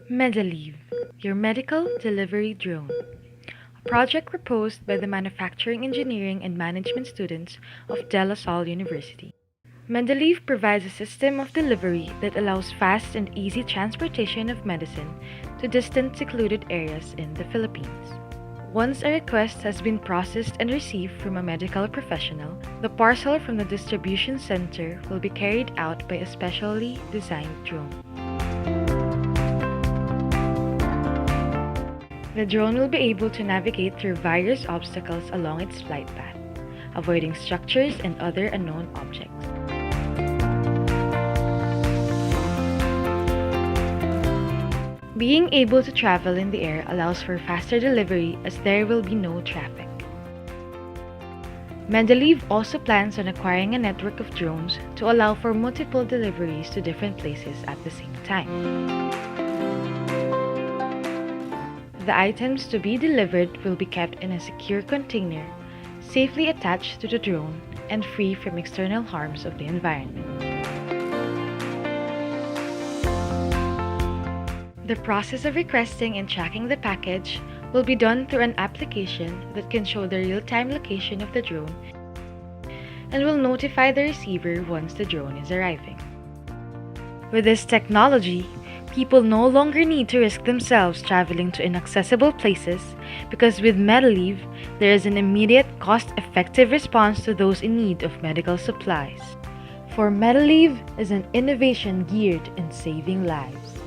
MEDELIV, your medical delivery drone. A project proposed by the manufacturing, engineering, and management students of De La Salle University. MEDELIV provides a system of delivery that allows fast and easy transportation of medicine to distant, secluded areas in the Philippines. Once a request has been processed and received from a medical professional, the parcel from the distribution center will be carried out by a specially designed drone. The drone will be able to navigate through various obstacles along its flight path, avoiding structures and other unknown objects. Being able to travel in the air allows for faster delivery as there will be no traffic. MEDELIV also plans on acquiring a network of drones to allow for multiple deliveries to different places at the same time. The items to be delivered will be kept in a secure container, safely attached to the drone and free from external harms of the environment. The process of requesting and tracking the package will be done through an application that can show the real-time location of the drone and will notify the receiver once the drone is arriving. With this technology, people no longer need to risk themselves traveling to inaccessible places because with MEDELIV, there is an immediate, cost-effective response to those in need of medical supplies. For MEDELIV is an innovation geared in saving lives.